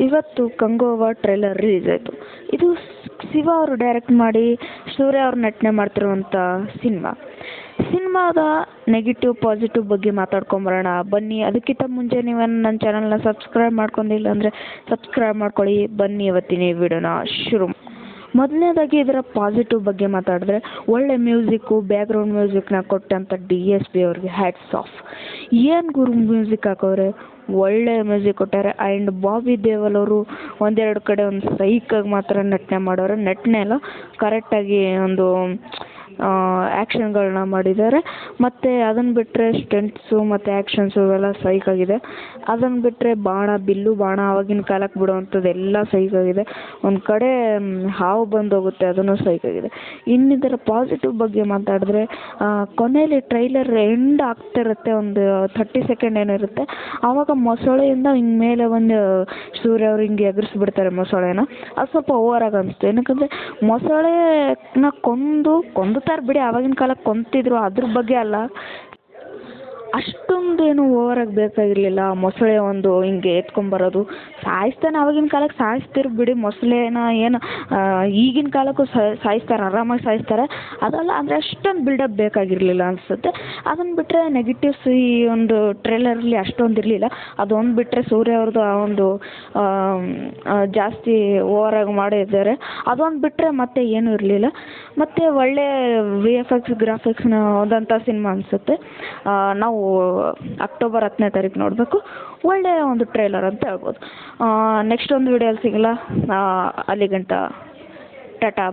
ಇವತ್ತು ಕಂಗೋವ trailer release ಆಯಿತು. ಇದು ಶಿವ ಅವರು ಡೈರೆಕ್ಟ್ ಮಾಡಿ ಸೂರ್ಯ ಅವರು ನಟನೆ ಮಾಡ್ತಿರುವಂಥ ಸಿನಿಮಾದ ನೆಗೆಟಿವ್ ಪಾಸಿಟಿವ್ ಬಗ್ಗೆ ಮಾತಾಡ್ಕೊಂಬರೋಣ ಬನ್ನಿ. ಅದಕ್ಕಿಂತ ಮುಂಚೆ ನೀವು ನನ್ನ ಚಾನಲ್ನ ಸಬ್ಸ್ಕ್ರೈಬ್ ಮಾಡ್ಕೊಂಡಿಲ್ಲ ಅಂದರೆ ಸಬ್ಸ್ಕ್ರೈಬ್ ಮಾಡ್ಕೊಳ್ಳಿ. ಬನ್ನಿ ಇವತ್ತಿನ ಈ ವಿಡಿಯೋನ ಶುರು. ಮೊದಲನೇದಾಗಿ ಇದರ ಪಾಸಿಟಿವ್ ಬಗ್ಗೆ ಮಾತಾಡಿದ್ರೆ ಒಳ್ಳೆ ಮ್ಯೂಸಿಕ್ಕು, ಬ್ಯಾಕ್ಗ್ರೌಂಡ್ ಮ್ಯೂಸಿಕ್ನ ಕೊಟ್ಟಂಥ DSP ಅವ್ರಿಗೆ ಹ್ಯಾಟ್ಸ್ ಆಫ್. ಏನು ಗುರು ಮ್ಯೂಸಿಕ್ ಹಾಕೋರೆ, ಒಳ್ಳೆ ಮ್ಯೂಸಿಕ್ ಕೊಟ್ಟಾರೆ. ಆ್ಯಂಡ್ ಬಾಬಿ ದೇವಲ್ ಅವರು ಒಂದೆರಡು ಕಡೆ ಒಂದು ಸೈಕಾಗಿ ಮಾತ್ರ ನಟನೆ ಮಾಡೋರು. ನಟನೆ ಎಲ್ಲ ಕರೆಕ್ಟಾಗಿ ಒಂದು ಆ್ಯಕ್ಷನ್ಗಳನ್ನ ಮಾಡಿದ್ದಾರೆ. ಮತ್ತು ಅದನ್ನು ಬಿಟ್ಟರೆ ಸ್ಟಂಟ್ಸು ಮತ್ತು ಆ್ಯಕ್ಷನ್ಸು ಇವೆಲ್ಲ ಸೈಕಾಗಿದೆ. ಅದನ್ನು ಬಿಟ್ಟರೆ ಬಿಲ್ಲು ಬಾಣ ಆವಾಗಿನ ಕಾಲಕ್ಕೆ ಬಿಡುವಂಥದ್ದು ಎಲ್ಲ ಸೈಕಾಗಿದೆ. ಒಂದು ಕಡೆ ಹಾವು ಬಂದೋಗುತ್ತೆ, ಅದನ್ನು ಸೈಕಾಗಿದೆ. ಇನ್ನಿದರ ಪಾಸಿಟಿವ್ ಬಗ್ಗೆ ಮಾತಾಡಿದ್ರೆ ಕೊನೆಯಲ್ಲಿ ಟ್ರೈಲರ್ ಎಂಡ್ ಆಗ್ತಿರುತ್ತೆ, ಒಂದು 30 ಸೆಕೆಂಡ್ ಏನಿರುತ್ತೆ. ಆವಾಗ ಮೊಸಳೆಯಿಂದ ಹಿಂಗೆ ಮೇಲೆ ಒಂದು ಸೂರ್ಯ ಅವ್ರು ಹಿಂಗೆ ಎಗರಿಸ್ಬಿಡ್ತಾರೆ ಮೊಸಳೆನ. ಅದು ಸ್ವಲ್ಪ ಓವರಾಗಿ ಅನಿಸ್ತು. ಏನಕ್ಕಂದರೆ ಮೊಸಳೆನ ಕೊಂದುತ್ತಾರೆ ಬಿಡಿ, ಆವಾಗಿನ ಕಾಲಕ್ಕೆ ಕೊಂತಿದ್ರು, ಅದ್ರ ಬಗ್ಗೆ ಅಲ್ಲ. ಅಷ್ಟೊಂದೇನು ಓವರಾಗಿ ಬೇಕಾಗಿರಲಿಲ್ಲ. ಮೊಸಳೆ ಒಂದು ಹಿಂಗೆ ಎತ್ಕೊಂಬರೋದು, ಸಾಯಿಸ್ತಾನೆ. ಆವಾಗಿನ ಕಾಲಕ್ಕೆ ಸಾಯಿಸ್ತಿರು ಬಿಡಿ ಮೊಸಳೆನ, ಏನು ಈಗಿನ ಕಾಲಕ್ಕೂ ಸಾಯಿಸ್ತಾರೆ, ಆರಾಮಾಗಿ ಸಾಯಿಸ್ತಾರೆ. ಅದಲ್ಲ ಅಂದರೆ ಅಷ್ಟೊಂದು ಬಿಲ್ಡಪ್ ಬೇಕಾಗಿರಲಿಲ್ಲ ಅನಿಸುತ್ತೆ. ಅದನ್ನು ಬಿಟ್ಟರೆ ನೆಗೆಟಿವ್ಸ್ ಈ ಒಂದು ಟ್ರೇಲರಲ್ಲಿ ಅಷ್ಟೊಂದು ಇರಲಿಲ್ಲ. ಅದೊಂದು ಬಿಟ್ಟರೆ ಸೂರ್ಯ ಅವ್ರದ್ದು ಆ ಒಂದು ಜಾಸ್ತಿ ಓವರಾಗಿ ಮಾಡಿದ್ದಾರೆ. ಅದೊಂದು ಬಿಟ್ಟರೆ ಮತ್ತೆ ಏನೂ ಇರಲಿಲ್ಲ. ಮತ್ತು ಒಳ್ಳೆ VFX ಗ್ರಾಫಿಕ್ಸ್ನ ಹೋದಂಥ ಸಿನಿಮಾ ಅನಿಸುತ್ತೆ. ನಾವು ಅಕ್ಟೋಬರ್ 10ನೇ ತಾರೀಕು ನೋಡಬೇಕು. ಒಳ್ಳೆಯ ಒಂದು ಟ್ರೇಲರ್ ಅಂತ ಹೇಳ್ಬೋದು. ನೆಕ್ಸ್ಟ್ ಒಂದು ವಿಡಿಯೋಲಿ ಸಿಗಲ್ಲ. ಅಲ್ಲಿಗಂಟ ಟಾಟಾ.